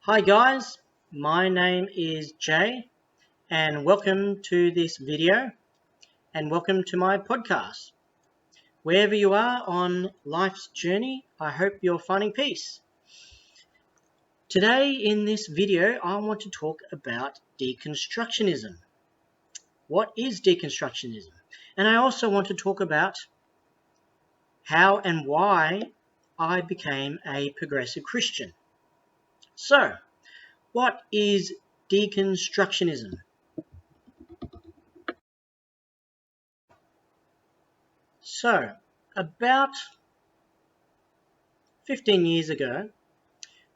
Hi guys, my name is Jay and welcome to this video and welcome to my podcast. Wherever you are on life's journey, I hope you're finding peace. Today in this video, I want to talk about deconstructionism. What is deconstructionism? And I also want to talk about how and why I became a progressive Christian. So, what is deconstructionism? So, about 15 years ago,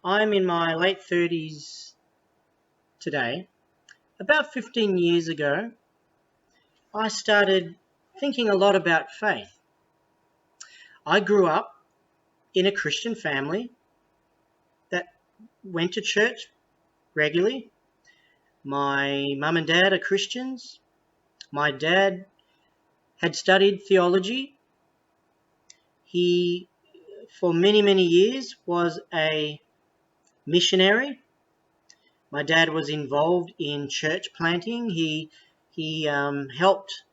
I'm in my late 30s today. About 15 years ago, I started thinking a lot about faith. I grew up in a Christian family that went to church regularly. My mum and dad are Christians. My dad had studied theology. He, for many, many years, was a missionary. My dad was involved in church planting. He helped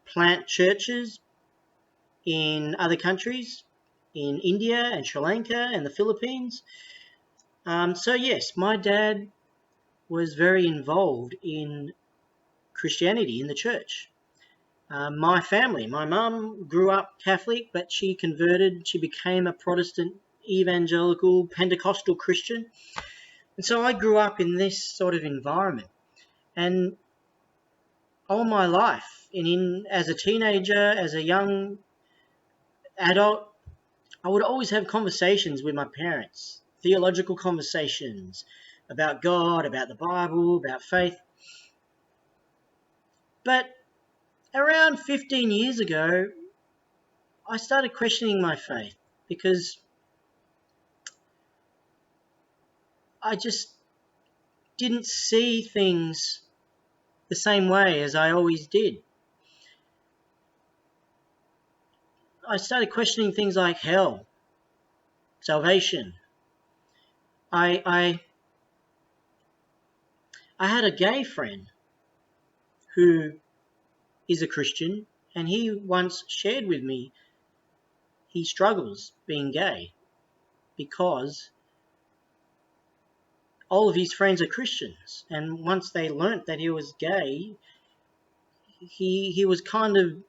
plant churches in other countries, in India and Sri Lanka and the Philippines. So yes, my dad was very involved in Christianity, in the church. My family, my mum grew up Catholic, but she converted. She became a Protestant, evangelical, Pentecostal Christian. And so I grew up in this sort of environment. And all my life, as a teenager, as a young adult, I would always have conversations with my parents, theological conversations about God, about the Bible, about faith. But around 15 years ago, I started questioning my faith because I just didn't see things the same way as I always did. I started questioning things like hell, salvation. I had a gay friend who is a Christian, and he once shared with me he struggles being gay because all of his friends are Christians, and once they learnt that he was gay, he was kind of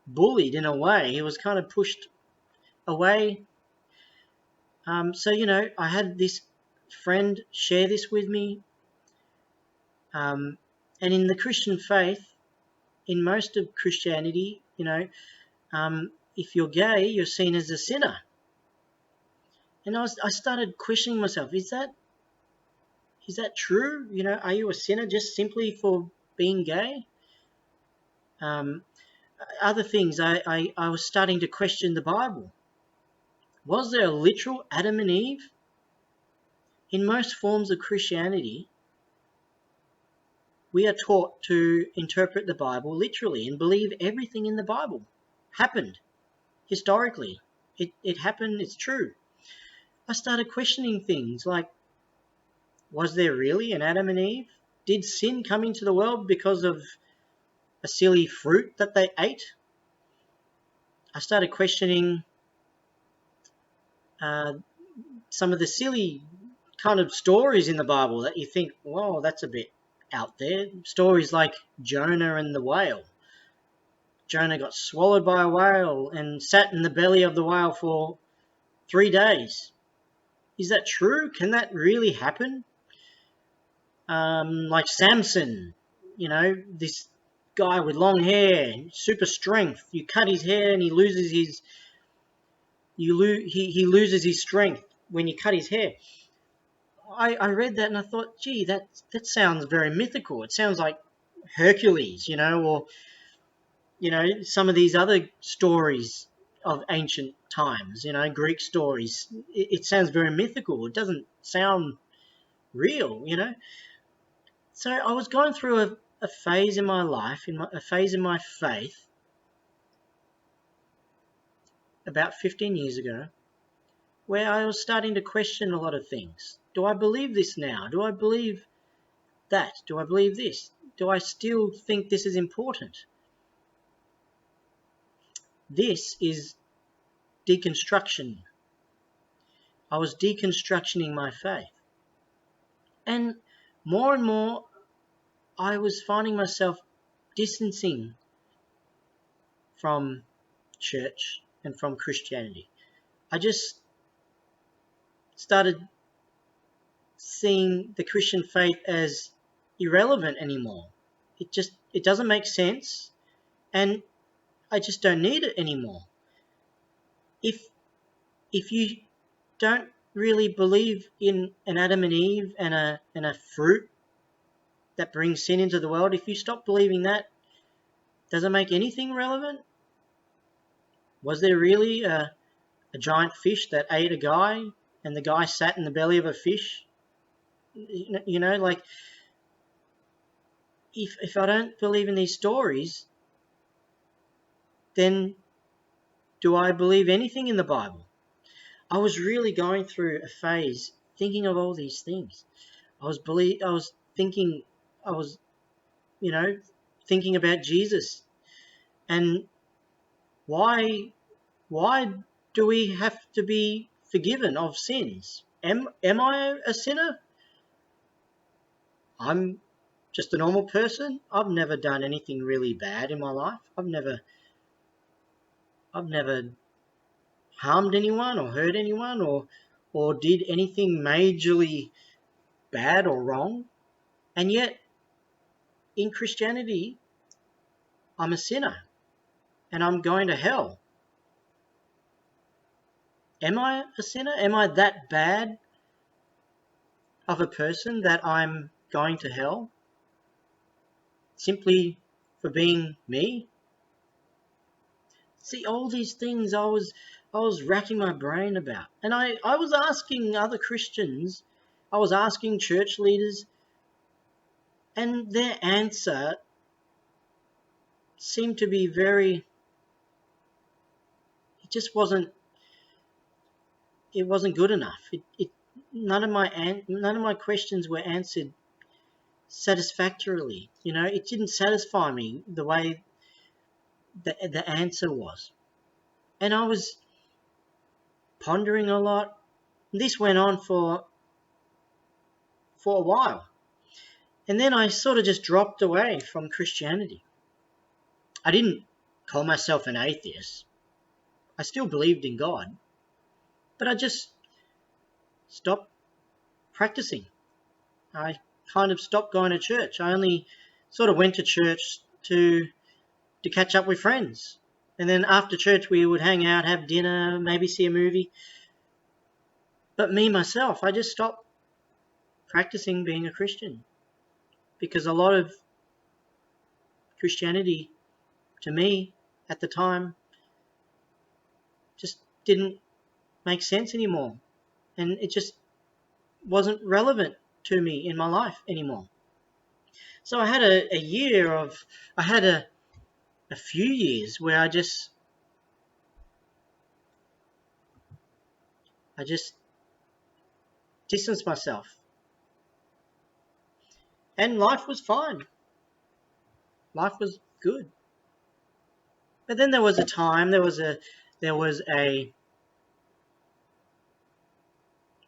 bullied in a way. He was kind of pushed away. So, I had this friend share this with me. And in the Christian faith, in most of Christianity, if you're gay, you're seen as a sinner. And I started questioning myself, is that true? Are you a sinner just simply for being gay? Other things, I was starting to question the Bible. Was there a literal Adam and Eve? In most forms of Christianity, we are taught to interpret the Bible literally and believe everything in the Bible happened historically. It happened, it's true. I started questioning things like, was there really an Adam and Eve? Did sin come into the world because of a silly fruit that they ate? I started questioning some of the silly kind of stories in the Bible that you think, whoa, that's a bit out there. Stories like Jonah and the whale. Jonah got swallowed by a whale and sat in the belly of the whale for 3 days. Is that true? Can that really happen? Like Samson, this guy with long hair, super strength. You cut his hair and he loses his strength when you cut his hair. I read that and I thought, gee, that sounds very mythical. It sounds like Hercules, or some of these other stories of ancient times, Greek stories. It sounds very mythical. It doesn't sound real, So I was going through a phase in my life, a phase in my faith, about 15 years ago, where I was starting to question a lot of things. Do I believe this now? Do I believe that? Do I believe this? Do I still think this is important? This is deconstruction. I was deconstructioning my faith. And more, I was finding myself distancing from church and from Christianity. I just started seeing the Christian faith as irrelevant anymore. It doesn't make sense, and I just don't need it anymore. If you don't really believe in an Adam and Eve and a fruit that brings sin into the world, if you stop believing that, does it make anything relevant? Was there really a giant fish that ate a guy and the guy sat in the belly of a fish? Like, if I don't believe in these stories, then do I believe anything in the Bible? I was really going through a phase thinking of all these things. I was thinking, I was, thinking about Jesus, and why do we have to be forgiven of sins? Am I a sinner? I'm just a normal person. I've never done anything really bad in my life. I've never harmed anyone or hurt anyone or did anything majorly bad or wrong. And yet in Christianity, I'm a sinner and I'm going to hell. Am I a sinner? Am I that bad of a person that I'm going to hell simply for being me? See, all these things I was racking my brain about. And I was asking other Christians, I was asking church leaders, and their answer seemed to be it wasn't good enough. None of my questions were answered satisfactorily. It didn't satisfy me the way the answer was. And I was pondering a lot. This went on for a while. And then I sort of just dropped away from Christianity. I didn't call myself an atheist. I still believed in God. But I just stopped practicing. I kind of stopped going to church. I only sort of went to church to catch up with friends. And then after church we would hang out, have dinner, maybe see a movie. But me, myself, I just stopped practicing being a Christian. Because a lot of Christianity, to me, at the time, just didn't make sense anymore. And it just wasn't relevant to me in my life anymore. So I had a few years where I just distanced myself. And life was fine. Life was good. But then there was a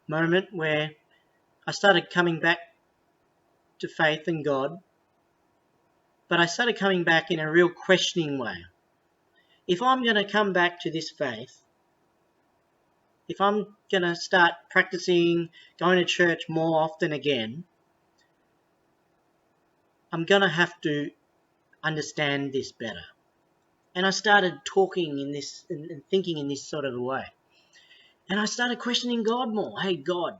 moment where I started coming back to faith in God, but I started coming back in a real questioning way. If I'm going to come back to this faith, if I'm going to start practicing going to church more often again, I'm going to have to understand this better. And I started talking in this and thinking in this sort of a way. And I started questioning God more. Hey, God,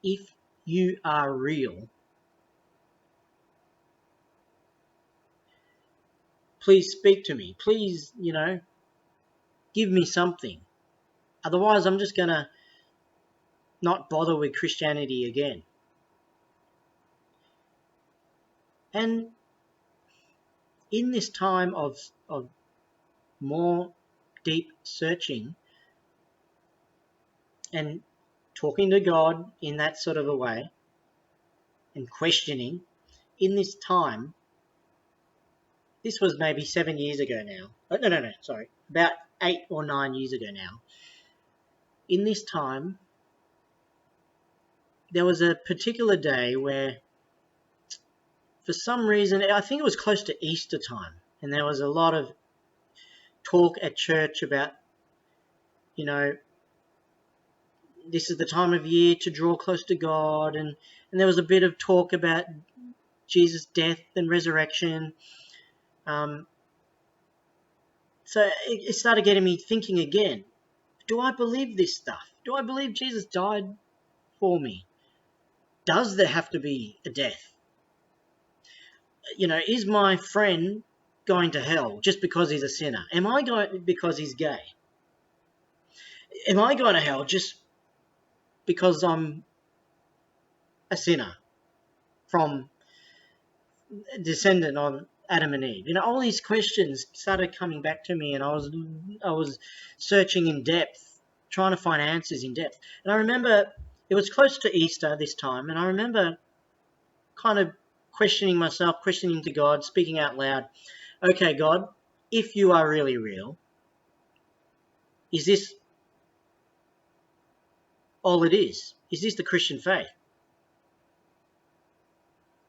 if you are real, please speak to me. Please, give me something. Otherwise, I'm just going to not bother with Christianity again. And in this time of more deep searching, and talking to God in that sort of a way and questioning in this time. This was maybe 7 years ago now. No, sorry. About 8 or 9 years ago now. In this time, there was a particular day where, for some reason, I think it was close to Easter time, and there was a lot of talk at church about, this is the time of year to draw close to God, and there was a bit of talk about Jesus' death and resurrection. So it started getting me thinking again, do I believe this stuff? Do I believe Jesus died for me? Does there have to be a death? Is my friend going to hell just because he's a sinner? Am I going because he's gay? Am I going to hell just because I'm a sinner from a descendant of Adam and Eve? All these questions started coming back to me, and I was searching in depth, trying to find answers in depth. And I remember it was close to Easter this time, and I remember kind of questioning myself, questioning to God, speaking out loud, okay, God, if you are really real, is this all it is? Is this the Christian faith?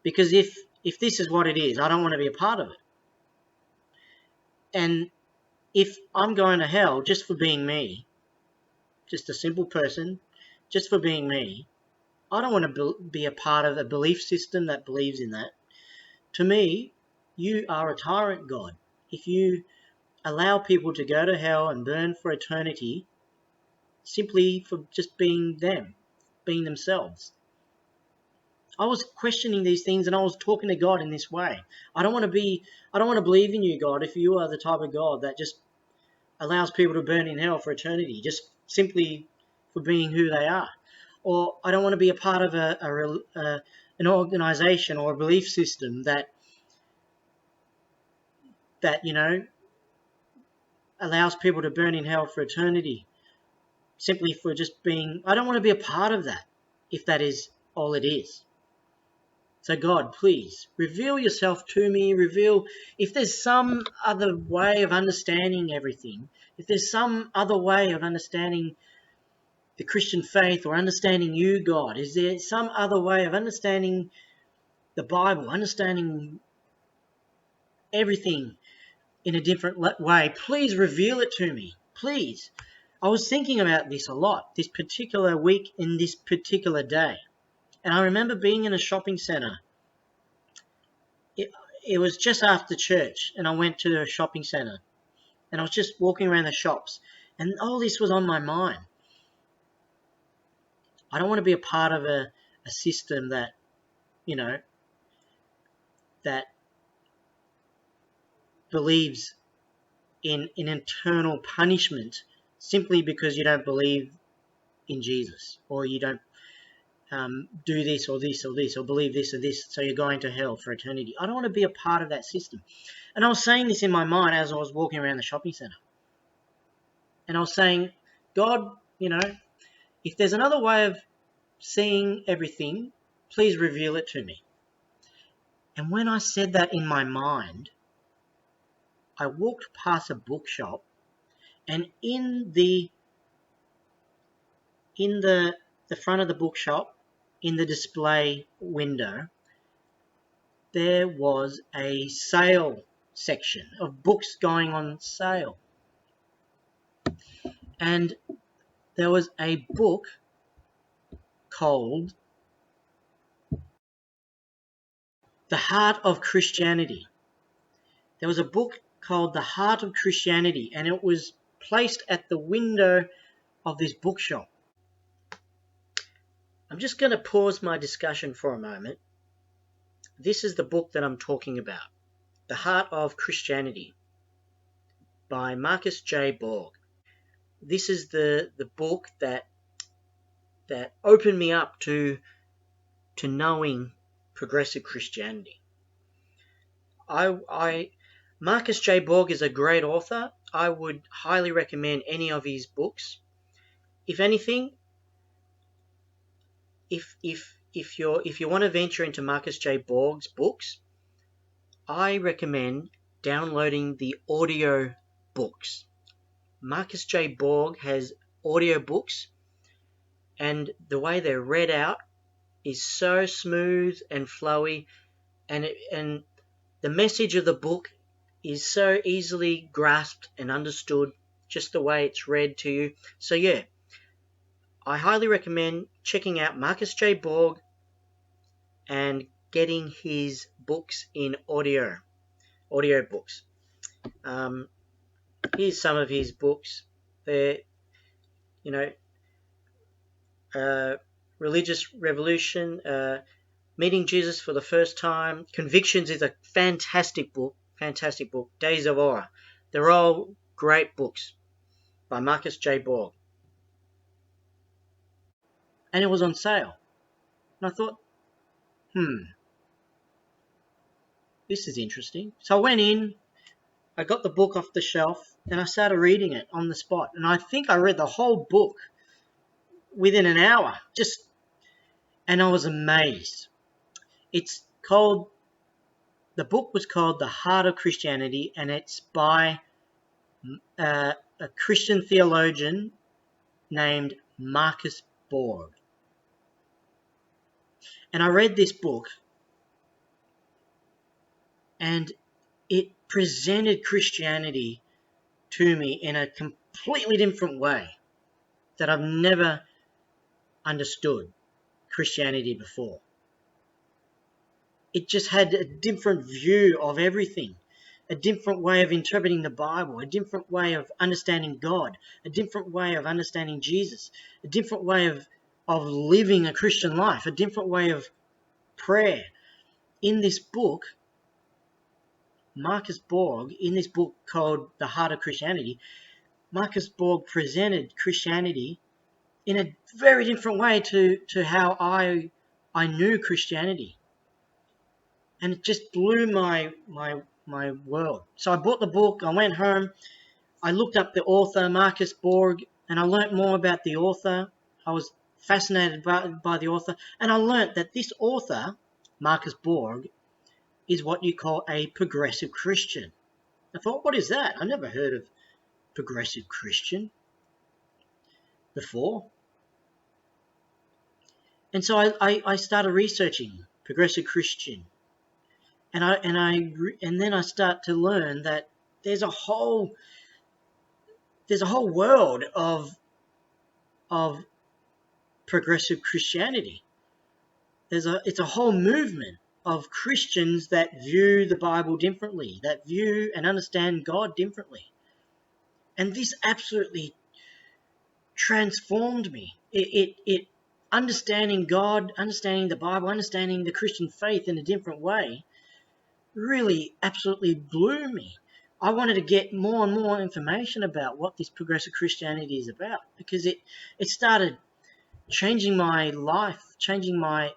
Because if this is what it is, I don't want to be a part of it. And if I'm going to hell just for being me, just a simple person, just for being me, I don't want to be a part of a belief system that believes in that. To me, you are a tyrant, God. If you allow people to go to hell and burn for eternity simply for just being them, being themselves. I was questioning these things, and I was talking to God in this way. I don't want to believe in you, God, if you are the type of God that just allows people to burn in hell for eternity, just simply for being who they are. Or I don't want to be a part of an organization or a belief system that allows people to burn in hell for eternity, simply for just being. I don't want to be a part of that, if that is all it is. So God, please reveal yourself to me. Reveal if there's some other way of understanding everything, if there's some other way of understanding the Christian faith or understanding you, God. Is there some other way of understanding the Bible, understanding everything in a different way? Please reveal it to me. Please. I was thinking about this a lot, this particular week in this particular day. And I remember being in a shopping centre. It was just after church, and I went to a shopping centre. And I was just walking around the shops. And all this was on my mind. I don't want to be a part of a system that, that believes in eternal punishment simply because you don't believe in Jesus, or you don't do this or this or this, or believe this or this, so you're going to hell for eternity. I don't want to be a part of that system. And I was saying this in my mind as I was walking around the shopping centre. And I was saying, God, if there's another way of seeing everything, please reveal it to me. And when I said that in my mind, I walked past a bookshop, and in the front of the bookshop, in the display window, there was a sale section of books going on sale. And there was a book called The Heart of Christianity. There was a book called The Heart of Christianity, and it was placed at the window of this bookshop. I'm just going to pause my discussion for a moment. This is the book that I'm talking about, The Heart of Christianity by Marcus J. Borg. This is the book that opened me up to knowing progressive Christianity. Marcus J. Borg is a great author. I would highly recommend any of his books. If anything, if you want to venture into Marcus J. Borg's books, I recommend downloading the audio books. Marcus J. Borg has audio books, and the way they're read out is so smooth and flowy, and the message of the book is so easily grasped and understood just the way it's read to you. So yeah, I highly recommend checking out Marcus J. Borg and getting his books in audio books. Here's some of his books. They're, Religious Revolution, Meeting Jesus for the First Time. Convictions is a fantastic book. Days of Awe. They're all great books by Marcus J. Borg. And it was on sale. And I thought, this is interesting. So I went in, I got the book off the shelf, and I started reading it on the spot. And I think I read the whole book within an hour. And I was amazed. The book was called The Heart of Christianity, and it's by a Christian theologian named Marcus Borg. And I read this book, and it presented Christianity to me in a completely different way that I've never understood Christianity before. It just had a different view of everything, a different way of interpreting the Bible, a different way of understanding God, a different way of understanding Jesus, a different way of living a Christian life, a different way of prayer. In this book, Marcus Borg, in this book called The Heart of Christianity, Marcus Borg presented Christianity in a very different way to how I knew Christianity. And it just blew my world. So I bought the book, I went home, I looked up the author, Marcus Borg, and I learnt more about the author. I was fascinated by the author, and I learnt that this author, Marcus Borg, is what you call a progressive Christian. I thought, what is that? I never heard of progressive Christian before. And so I started researching progressive Christian. And then I start to learn that there's a whole world of progressive Christianity. It's a whole movement of Christians that view the Bible differently, that view and understand God differently. And this absolutely transformed me. It understanding God, understanding the Bible, understanding the Christian faith in a different way really absolutely blew me. I wanted to get more and more information about what this progressive Christianity is about, because it started changing my life, changing my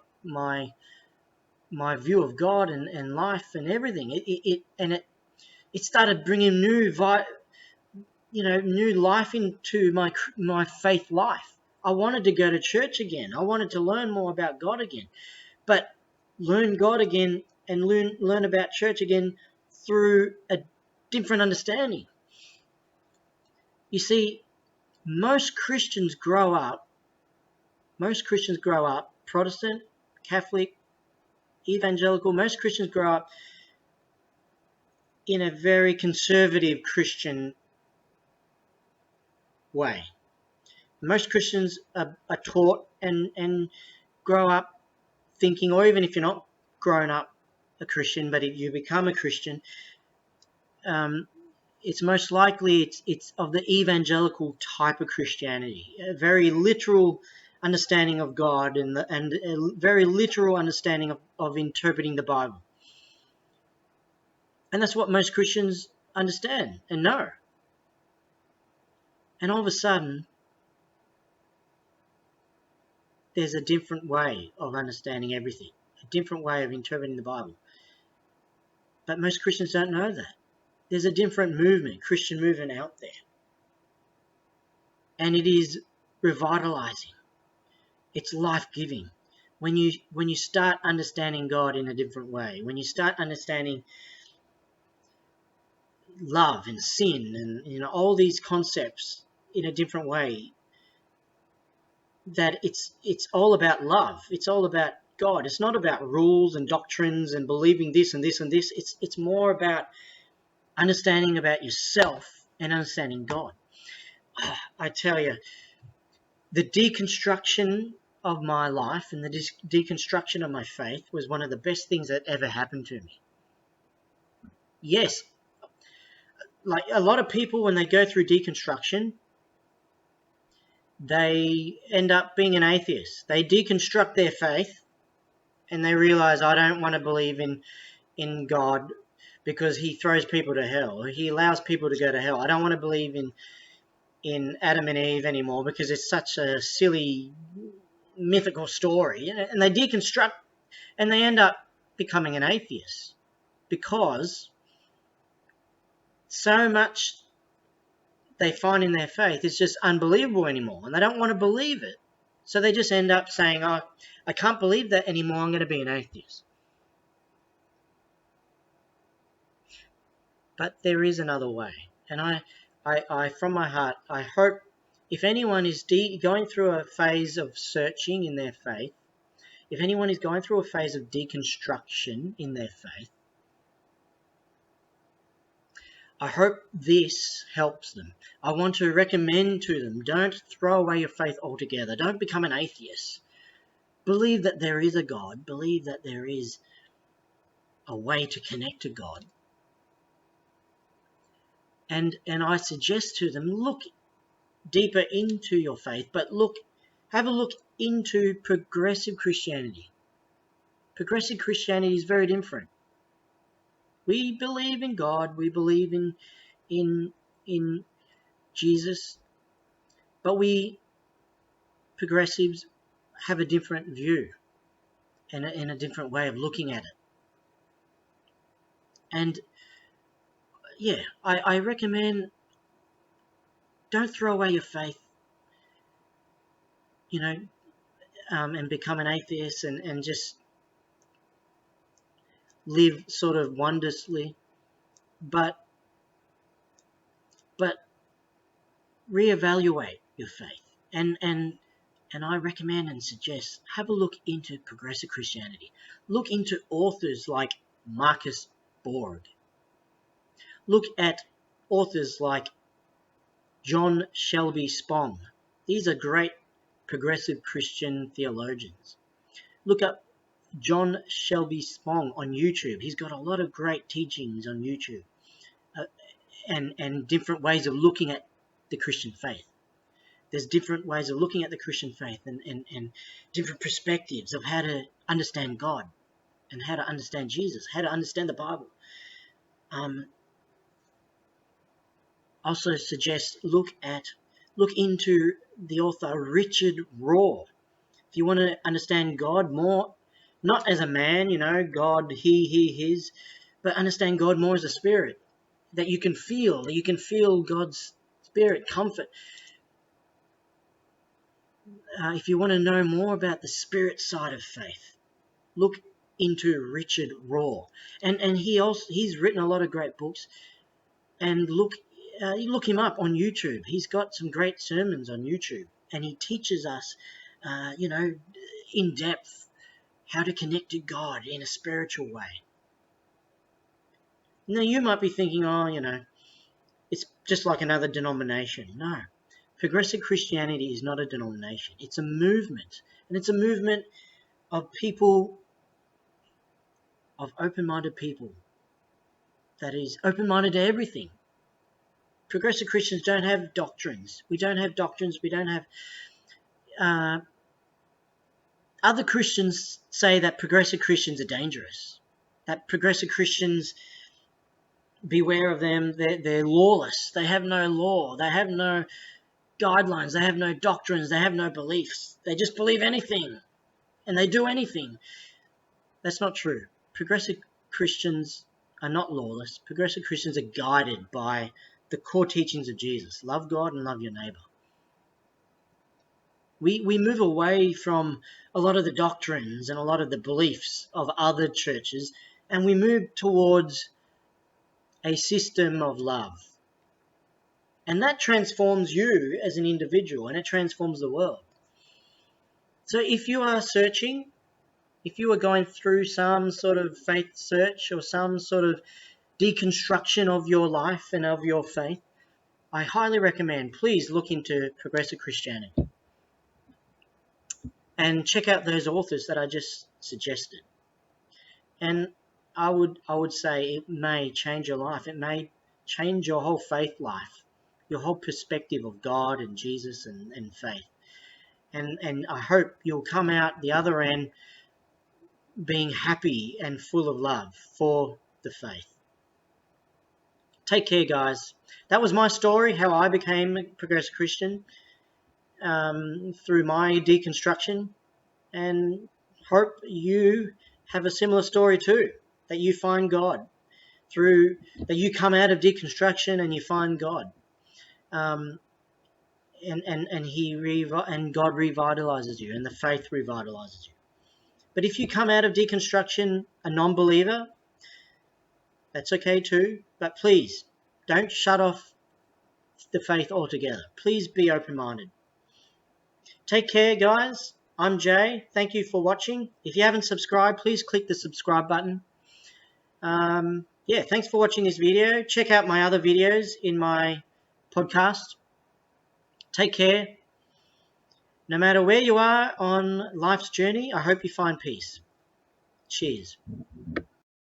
view of God and life and everything. It started bringing new life into my faith life. I wanted to go to church again. I wanted to learn more about God again, but learn God again and learn about church again through a different understanding. You see, most Christians grow up Protestant, Catholic, Evangelical. Most Christians grow up in a very conservative Christian way. Most Christians are taught and grow up thinking, or even if you're not grown up a Christian, but if you become a Christian, it's most likely it's of the evangelical type of Christianity, a very literal understanding of God and a very literal understanding of interpreting the Bible. And that's what most Christians understand and know. And all of a sudden, there's a different way of understanding everything, a different way of interpreting the Bible. But most Christians don't know that. There's a different movement, Christian movement out there. And it is revitalizing. It's life-giving. when you start understanding God in a different way, when you start understanding love and sin and all these concepts in a different way, that it's all about love. It's all about God. It's not about rules and doctrines and believing this and this and this. It's more about understanding about yourself and understanding God. I tell you, the deconstruction of my life and the deconstruction of my faith was one of the best things that ever happened to me. Yes, like a lot of people, when they go through deconstruction, they end up being an atheist. They deconstruct their faith and they realize, I don't want to believe in God because he throws people to hell. He allows people to go to hell. I don't want to believe in Adam and Eve anymore because it's such a silly mythical story. And they deconstruct and they end up becoming an atheist because so much they find in their faith is just unbelievable anymore, and they don't want to believe it. So they just end up saying, oh, I can't believe that anymore, I'm going to be an atheist. But there is another way. And I from my heart, I hope if anyone is going through a phase of searching in their faith, if anyone is going through a phase of deconstruction in their faith, I hope this helps them. I want to recommend to them, don't throw away your faith altogether. Don't become an atheist. Believe that there is a God. Believe that there is a way to connect to God. And I suggest to them, look deeper into your faith, but have a look into progressive Christianity. Progressive Christianity is very different. We believe in God, we believe in Jesus, but we progressives have a different view and a different way of looking at it. And yeah, I recommend don't throw away your faith, and become an atheist and just live sort of wondrously, but reevaluate your faith. And I recommend and suggest have a look into progressive Christianity. Look into authors like Marcus Borg. Look at authors like John Shelby Spong. These are great progressive Christian theologians. Look up John Shelby Spong on YouTube. He's got a lot of great teachings on YouTube, and different ways of looking at the Christian faith. There's different ways of looking at the Christian faith and different perspectives of how to understand God and how to understand Jesus, how to understand the Bible. Also suggest look into the author Richard Rohr. If you want to understand God more, not as a man, God, he, his, but understand God more as a spirit that you can feel God's spirit, comfort. If you want to know more about the spirit side of faith, look into Richard Rohr, and he's written a lot of great books. And look him up on YouTube. He's got some great sermons on YouTube, and he teaches us, in depth how to connect to God in a spiritual way. Now you might be thinking, it's just like another denomination. No. Progressive Christianity is not a denomination. It's a movement. And it's a movement of people, of open-minded people, that is open-minded to everything. Progressive Christians don't have doctrines. We don't have doctrines. We don't have... other Christians say that progressive Christians are dangerous. That progressive Christians, beware of them. They're lawless. They have no law. They have no guidelines. They have no doctrines. They have no beliefs. They just believe anything and they do anything. That's not true. Progressive Christians are not lawless. Progressive Christians are guided by the core teachings of Jesus. Love God and love your neighbor. We move away from a lot of the doctrines and a lot of the beliefs of other churches, and we move towards a system of love. And that transforms you as an individual, and it transforms the world. So if you are searching, if you are going through some sort of faith search or some sort of deconstruction of your life and of your faith, I highly recommend, please look into progressive Christianity and check out those authors that I just suggested. And I would say it may change your life. It may change your whole faith life, your whole perspective of God and Jesus and faith. And I hope you'll come out the other end being happy and full of love for the faith. Take care, guys. That was my story, how I became a progressive Christian through my deconstruction, and hope you have a similar story too, that you find God that you come out of deconstruction and you find God, and God revitalizes you, and the faith revitalizes you. But if you come out of deconstruction a non-believer, that's okay too. But please don't shut off the faith altogether. Please be open-minded. Take care, guys. I'm Jay. Thank you for watching. If you haven't subscribed, please click the subscribe button. Thanks for watching this video. Check out my other videos in my podcast. Take care. No matter where you are on life's journey, I hope you find peace. Cheers.